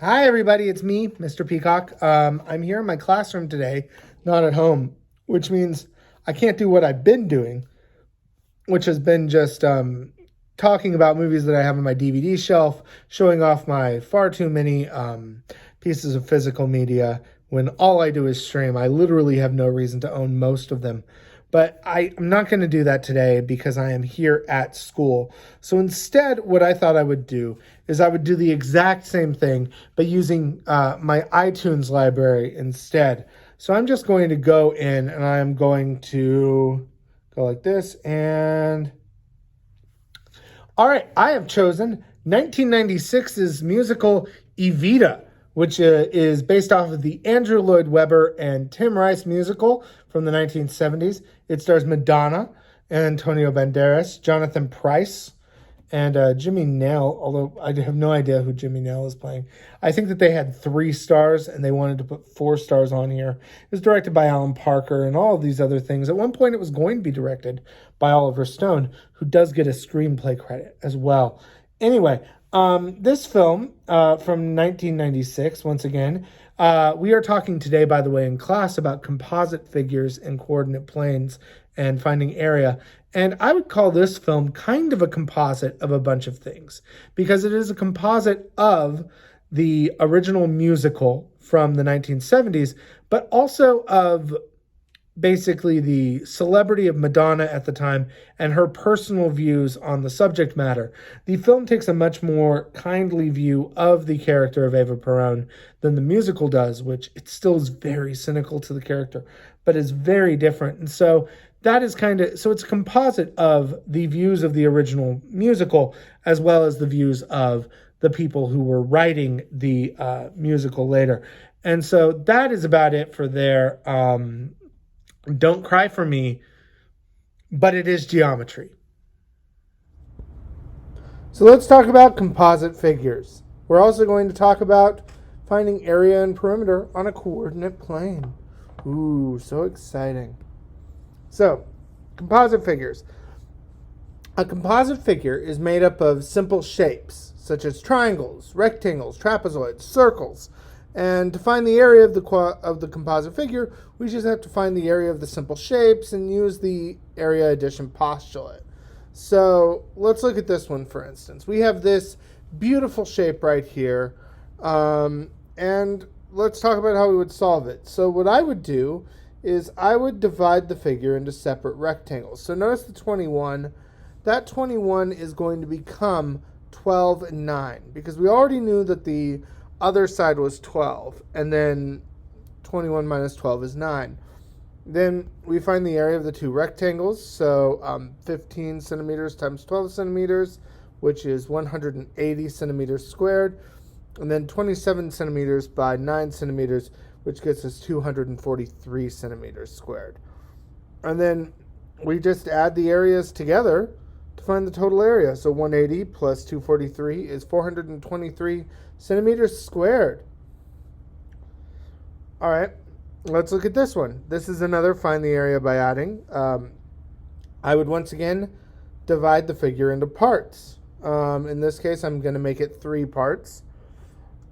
Hi, everybody. It's me, Mr. Peacock. I'm here in my classroom today, not at home, which means I can't do what I've been doing, which has been just talking about movies that I have on my DVD shelf, showing off my far too many pieces of physical media when all I do is stream. I literally have no reason to own most of them. But I'm not going to do that today because I am here at school. So instead, what I thought I would do is I would do the exact same thing, but using my iTunes library instead. So I'm just going to go in and I'm going to go like this. And all right, I have chosen 1996's musical Evita, which is based off of the Andrew Lloyd Webber and Tim Rice musical from the 1970s. It stars Madonna, Antonio Banderas, Jonathan Pryce, and Jimmy Nail, although I have no idea who Jimmy Nail is playing. I think that they had 3 stars and they wanted to put 4 stars on here. It was directed by Alan Parker and all of these other things. At one point, it was going to be directed by Oliver Stone, who does get a screenplay credit as well. Anyway, this film from 1996, once again, we are talking today, by the way, in class about composite figures and coordinate planes and finding area. And I would call this film kind of a composite of a bunch of things because it is a composite of the original musical from the 1970s, but also of basically the celebrity of Madonna at the time and her personal views on the subject matter. The film takes a much more kindly view of the character of Eva Perón than the musical does, which it still is very cynical to the character, but is very different. And so that is so it's a composite of the views of the original musical as well as the views of the people who were writing the musical later. And so that is about it for their Don't Cry for Me, but it is geometry. So let's talk about composite figures. We're also going to talk about finding area and perimeter on a coordinate plane. Ooh, so exciting. So, composite figures. A composite figure is made up of simple shapes, such as triangles, rectangles, trapezoids, circles. And to find the area of the composite figure, we just have to find the area of the simple shapes and use the area addition postulate. So let's look at this one, for instance. We have this beautiful shape right here, and let's talk about how we would solve it. So what I would do is I would divide the figure into separate rectangles. So notice the 21. That 21 is going to become 12 and 9 because we already knew that the other side was 12, and then 21 minus 12 is 9. Then we find the area of the 2 rectangles, so 15 centimeters times 12 centimeters, which is 180 centimeters squared, and then 27 centimeters by 9 centimeters, which gets us 243 centimeters squared. And then we just add the areas together to find the total area. So 180 plus 243 is 423 centimeters squared. All right, let's look at this one. This is another find the area by adding. I would once again divide the figure into parts. In this case, I'm going to make it 3 parts.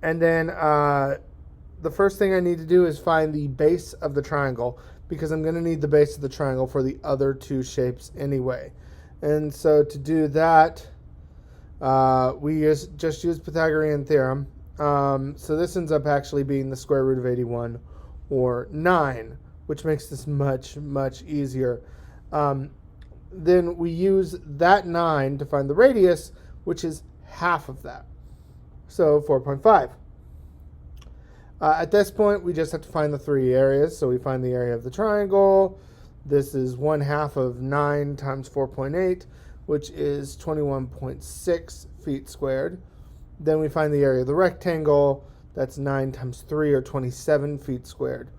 And then the first thing I need to do is find the base of the triangle because I'm going to need the base of the triangle for the other 2 shapes anyway. And so to do that, we just use Pythagorean theorem. So this ends up actually being the square root of 81 or 9, which makes this much, much easier. Then we use that 9 to find the radius, which is half of that. So 4.5. At this point, we just have to find the 3 areas. So we find the area of the triangle. This is 1/2 of 9 times 4.8, which is 21.6 feet squared. Then we find the area of the rectangle. That's 9 times 3, or 27 feet squared.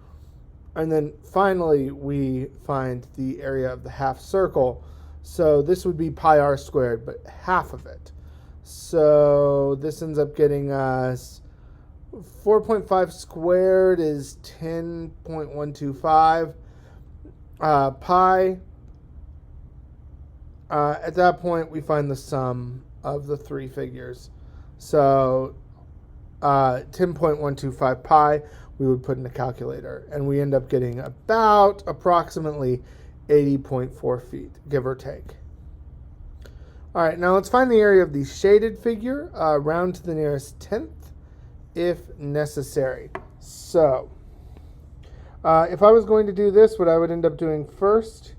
And then finally, we find the area of the half circle. So this would be pi r squared, but half of it. So this ends up getting us 4.5 squared is 10.125 pi. At that point, we find the sum of the 3 figures. So 10.125 pi, we would put in a calculator, and we end up getting about approximately 80.4 feet, give or take. All right, now let's find the area of the shaded figure, round to the nearest tenth, if necessary. So, if I was going to do this, what I would end up doing first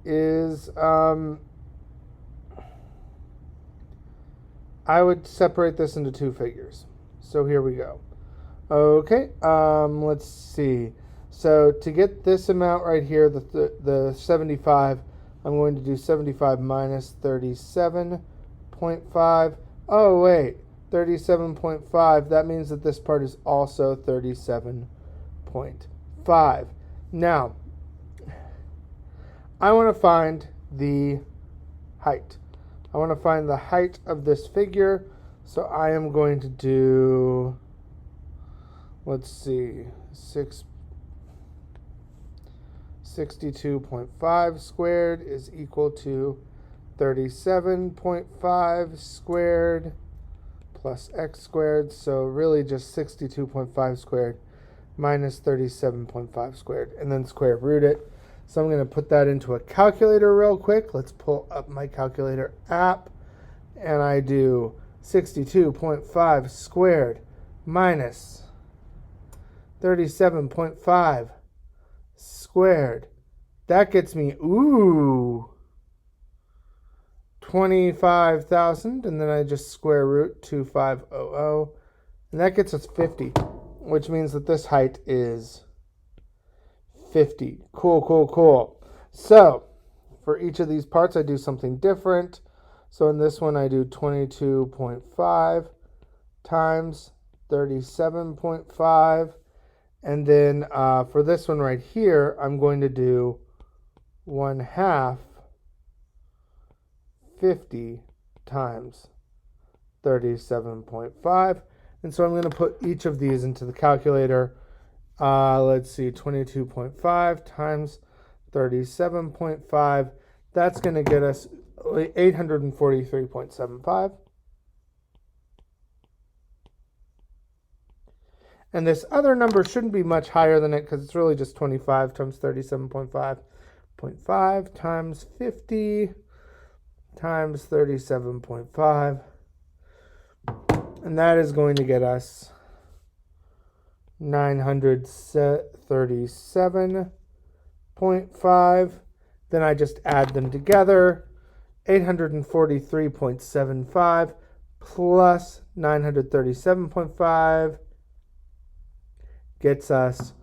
is I would separate this into two figures. So here we go. Okay, let's see. So to get this amount right here, the 75, I'm going to do 75 minus 37.5. Oh, wait, 37.5. That means that this part is also 37.5. Now, I want to find the height. I want to find the height of this figure. So I am going to do, let's see, 62.5 squared is equal to 37.5 squared plus x squared. So really just 62.5 squared minus 37.5 squared, and then square root it. So I'm going to put that into a calculator real quick. Let's pull up my calculator app, and I do 62.5 squared minus 37.5 squared. That gets me, 25,000, and then I just square root 2500, and that gets us 50, which means that this height is 50. Cool. So, for each of these parts, I do something different. So in this one, I do 22.5 times 37.5. And then for this one right here, I'm going to do 1/2 50 times 37.5. And so I'm going to put each of these into the calculator. Let's see, 22.5 times 37.5. That's going to get us 843.75. And this other number shouldn't be much higher than it because it's really just 25 times 37.5 times 50 times 37.5. And that is going to get us 937.5. Then I just add them together. 843.75 plus 937.5 gets us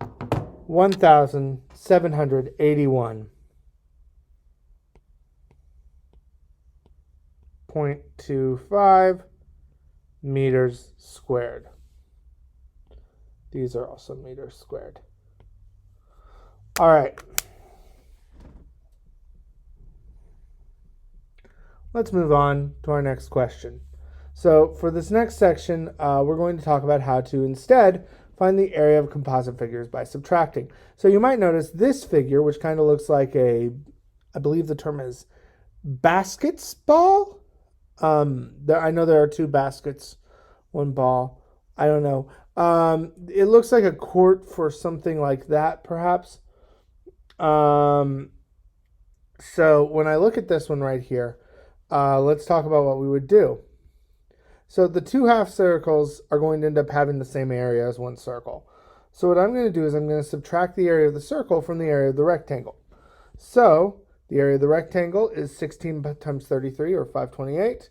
1,781.25 meters squared. These are also meters squared. All right. Let's move on to our next question. So for this next section, we're going to talk about how to instead find the area of composite figures by subtracting. So you might notice this figure, which kind of looks like I believe the term is basketball. I know there are two baskets, one ball. I don't know. It looks like a court for something like that, perhaps. So when I look at this one right here, let's talk about what we would do. So the two half circles are going to end up having the same area as one circle. So what I'm going to do is I'm going to subtract the area of the circle from the area of the rectangle. So the area of the rectangle is 16 times 33, or 528.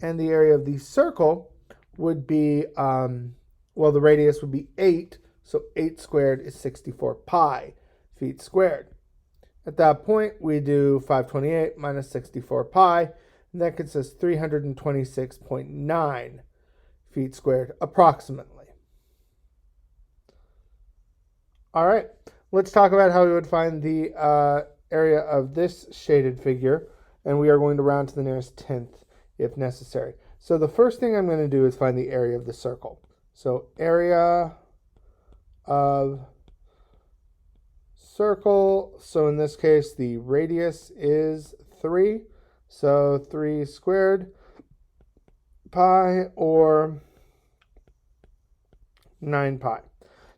And the area of the circle would be, the radius would be 8. So 8 squared is 64 pi feet squared. At that point, we do 528 minus 64 pi, and that gets us 326.9 feet squared, approximately. All right, let's talk about how we would find the area of this shaded figure, and we are going to round to the nearest tenth if necessary. So the first thing I'm going to do is find the area of the circle. So area of circle, so in this case the radius is 3, so 3 squared pi, or 9 pi.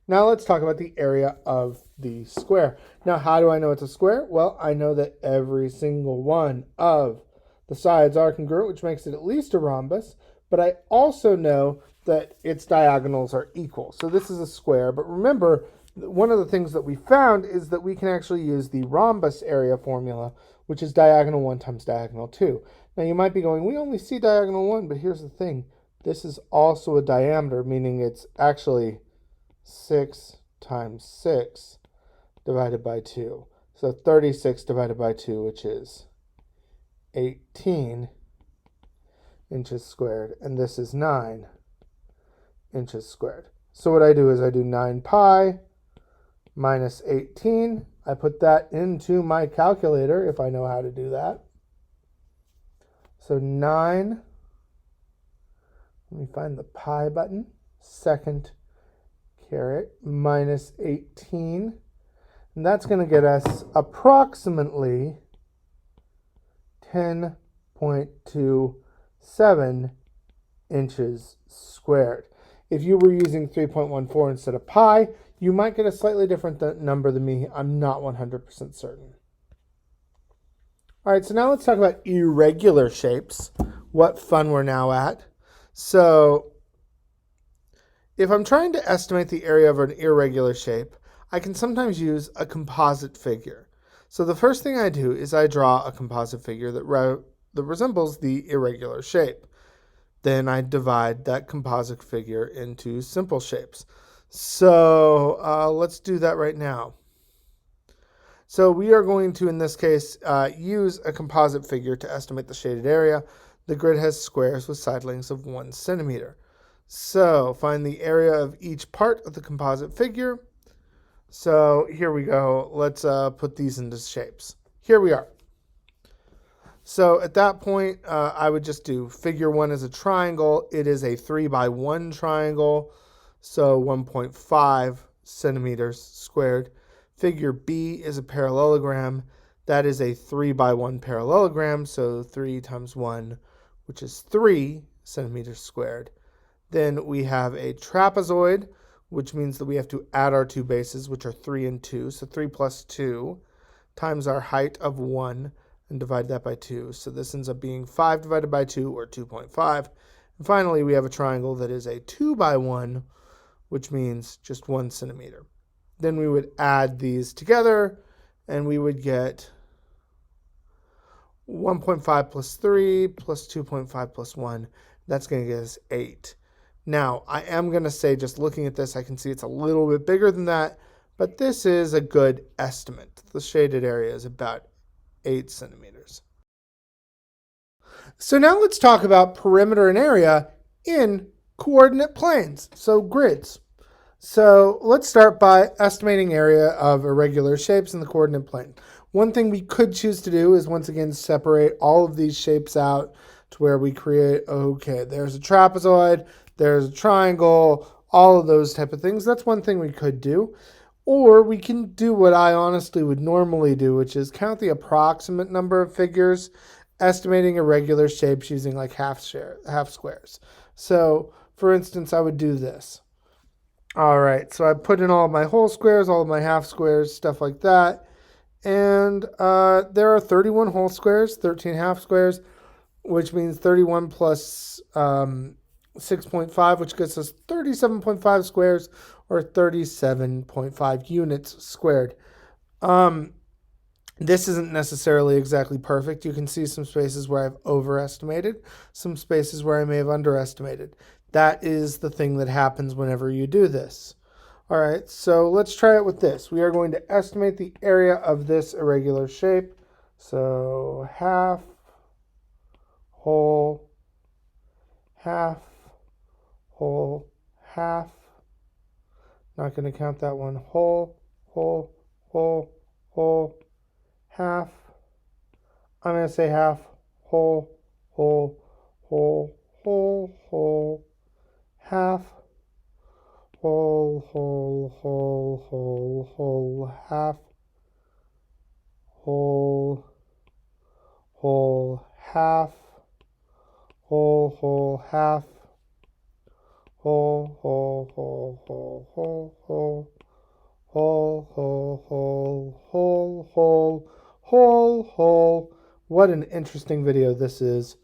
Now let's talk about the area of the square. Now, how do I know it's a square? Well, I know that every single one of the sides are congruent, which makes it at least a rhombus, but I also know that its diagonals are equal. So this is a square, but remember, one of the things that we found is that we can actually use the rhombus area formula, which is diagonal 1 times diagonal 2. Now you might be going, we only see diagonal 1, but here's the thing. This is also a diameter, meaning it's actually 6 times 6 divided by 2. So 36 divided by 2, which is 18 inches squared. And this is 9 inches squared. So what I do is I do 9 pi minus 18. I put that into my calculator if I know how to do that. So 9, let me find the pi button, second caret minus 18. And that's going to get us approximately 10.27 inches squared. If you were using 3.14 instead of pi, you might get a slightly different number than me. I'm not 100% certain. All right, so now let's talk about irregular shapes. What fun we're now at. So if I'm trying to estimate the area of an irregular shape, I can sometimes use a composite figure. So the first thing I do is I draw a composite figure that resembles the irregular shape. Then I divide that composite figure into simple shapes. So let's do that right now. So we are going to, in this case, use a composite figure to estimate the shaded area. The grid has squares with side lengths of 1 centimeter. So find the area of each part of the composite figure. So here we go. Let's put these into shapes. Here we are. So at that point, I would just do figure 1 is a triangle. It is a 3 by 1 triangle, so 1.5 centimeters squared. Figure B is a parallelogram. That is a 3 by 1 parallelogram, so 3 times 1, which is 3 centimeters squared. Then we have a trapezoid, which means that we have to add our two bases, which are 3 and 2. So 3 plus 2 times our height of 1 and divide that by 2. So this ends up being 5 divided by 2, or 2.5. And finally, we have a triangle that is a 2 by 1, which means just 1 centimeter. Then we would add these together, and we would get 1.5 plus 3 plus 2.5 plus 1. That's going to get us 8. Now, I am going to say, just looking at this, I can see it's a little bit bigger than that, but this is a good estimate. The shaded area is about 8 centimeters. So now let's talk about perimeter and area in coordinate planes, so grids. So let's start by estimating area of irregular shapes in the coordinate plane. One thing we could choose to do is once again separate all of these shapes out to where we create, okay, there's a trapezoid, there's a triangle, all of those type of things. That's one thing we could do. Or we can do what I honestly would normally do, which is count the approximate number of figures, estimating irregular shapes using like half squares. So for instance, I would do this. All right, so I put in all of my whole squares, all of my half squares, stuff like that. And there are 31 whole squares, 13 half squares, which means 31 plus 6.5, which gets us 37.5 squares, or 37.5 units squared. This isn't necessarily exactly perfect. You can see some spaces where I've overestimated, some spaces where I may have underestimated. That is the thing that happens whenever you do this. All right, so let's try it with this. We are going to estimate the area of this irregular shape. So half, whole, half, whole, half. Not going to count that one. Whole, whole, whole, whole, half. I'm going to say half, whole, whole, whole, whole, whole, half, whole, whole, whole, whole, whole, half, whole, whole, half, whole, whole, half, whole, whole, whole, whole, what an interesting video this is.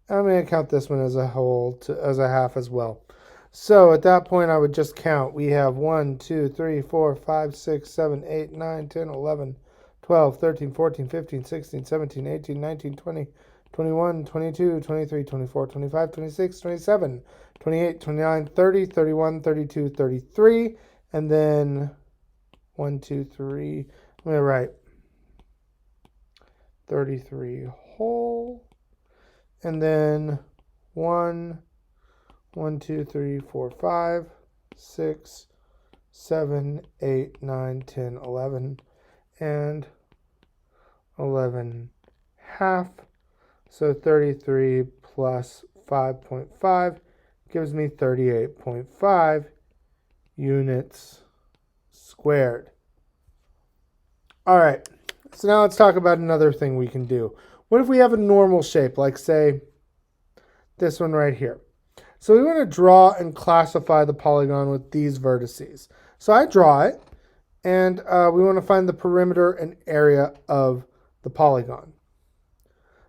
I'm going to count this one as a whole, as a half as well. So at that point, I would just count. We have 1, 2, 3, 4, 5, 6, 7, 8, 9, 10, 11, 12, 13, 14, 15, 16, 17, 18, 19, 20, 21, 22, 23, 24, 25, 26, 27, 28, 29, 30, 31, 32, 33, and then 1, 2, 3, I'm going to write 33 whole, and then 1, 2, 3, 4, 5, 6, 7, 8, 9, 10, 11, and 11 half. So 33 plus 5.5 gives me 38.5 units squared. All right, so now let's talk about another thing we can do. What if we have a normal shape, like say this one right here? So we want to draw and classify the polygon with these vertices. So I draw it, and we want to find the perimeter and area of the polygon.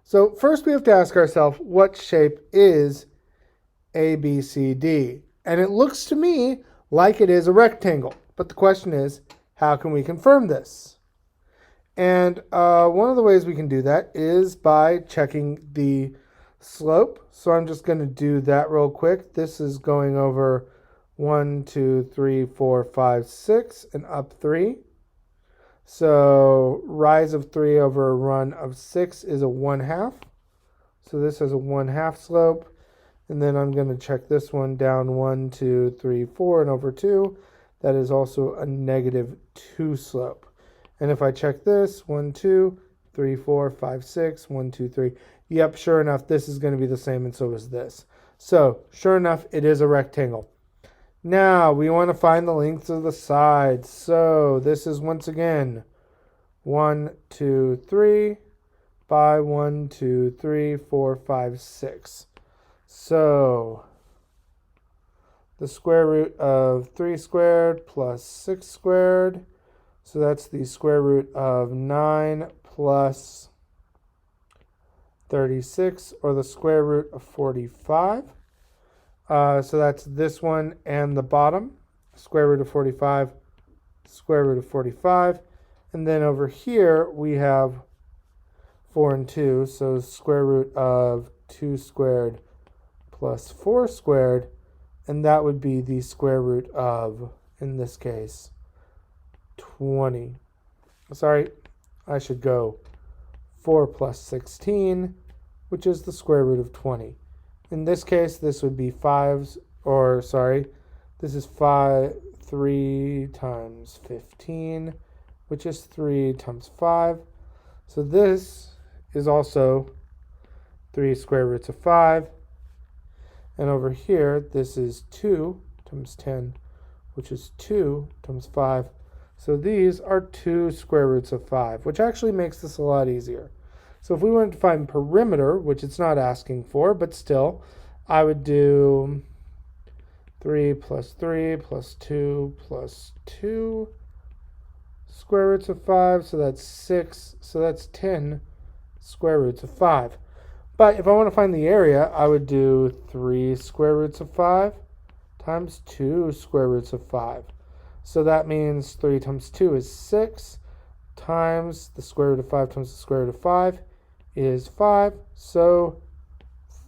So first we have to ask ourselves, what shape is ABCD? And it looks to me like it is a rectangle. But the question is, how can we confirm this? And one of the ways we can do that is by checking the slope. So I'm just going to do that real quick. This is going over 1, 2, 3, 4, 5, 6, and up 3. So rise of 3 over a run of 6 is a 1/2. So this is a 1/2 slope. And then I'm going to check this one down 1, 2, 3, 4, and over 2. That is also a -2 slope. And if I check this, 1, 2, 3, 4, 5, 6, 1, 2, 3. Yep, sure enough, this is going to be the same, and so is this. So, sure enough, it is a rectangle. Now, we want to find the lengths of the sides. So, this is once again 1, 2, 3 by 1, 2, 3, 4, 5, 6. So, the square root of 3 squared plus 6 squared. So that's the square root of 9 plus 36, or the square root of 45. So that's this one and the bottom. Square root of 45, square root of 45. And then over here we have 4 and 2. So square root of 2 squared plus 4 squared. And that would be the square root of, in this case, 20. Sorry, I should go 4 plus 16, which is the square root of 20. In this case, this would be 5, or sorry, this is 3 times 15, which is 3 times 5. So this is also 3 square roots of 5. And over here, this is 2 times 10, which is 2 times 5. So these are 2 square roots of 5, which actually makes this a lot easier. So if we wanted to find perimeter, which it's not asking for, but still, I would do 3 plus 3 plus 2 plus 2 square roots of 5. So that's 6. So that's 10 square roots of 5. But if I want to find the area, I would do 3 square roots of 5 times 2 square roots of 5. So that means 3 times 2 is 6, times the square root of 5 times the square root of 5 is 5. So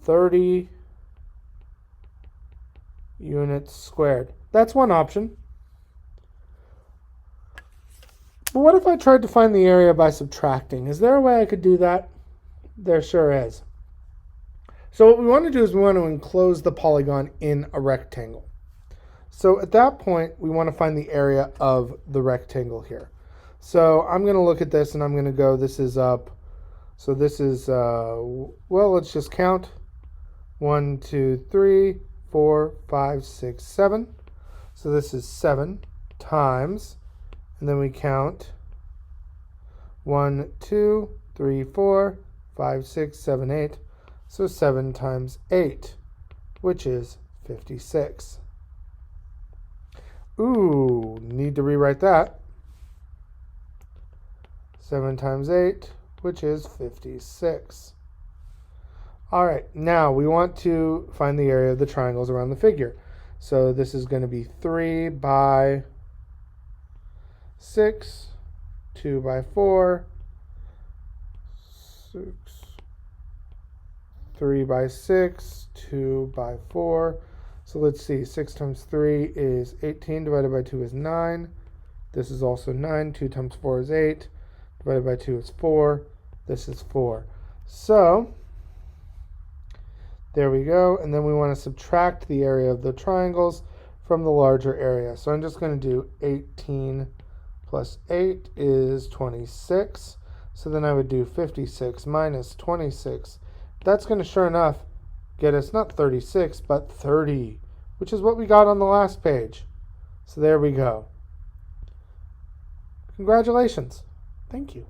30 units squared. That's one option. But what if I tried to find the area by subtracting? Is there a way I could do that? There sure is. So what we want to do is we want to enclose the polygon in a rectangle. So at that point, we want to find the area of the rectangle here. So I'm going to look at this and I'm going to go, this is up. So this is, well, let's just count. 1, 2, 3, 4, 5, 6, 7. So this is 7 times, and then we count 1, 2, 3, 4, 5, 6, 7, 8. So 7 times 8, which is 56. Ooh, need to rewrite that. 7 times 8, which is 56. All right, now we want to find the area of the triangles around the figure. So this is going to be 3 by 6, 2 by 4, 6, 3 by 6, 2 by 4. So let's see, 6 times 3 is 18, divided by 2 is 9. This is also 9. 2 times 4 is 8, divided by 2 is 4. This is 4. So there we go. And then we want to subtract the area of the triangles from the larger area. So I'm just going to do 18 plus 8 is 26. So then I would do 56 minus 26. That's going to, sure enough, get us not 36, but 30, which is what we got on the last page. So there we go. Congratulations. Thank you.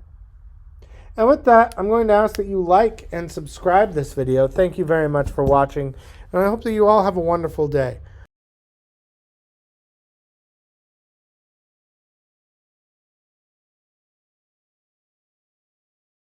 And with that, I'm going to ask that you like and subscribe this video. Thank you very much for watching, and I hope that you all have a wonderful day.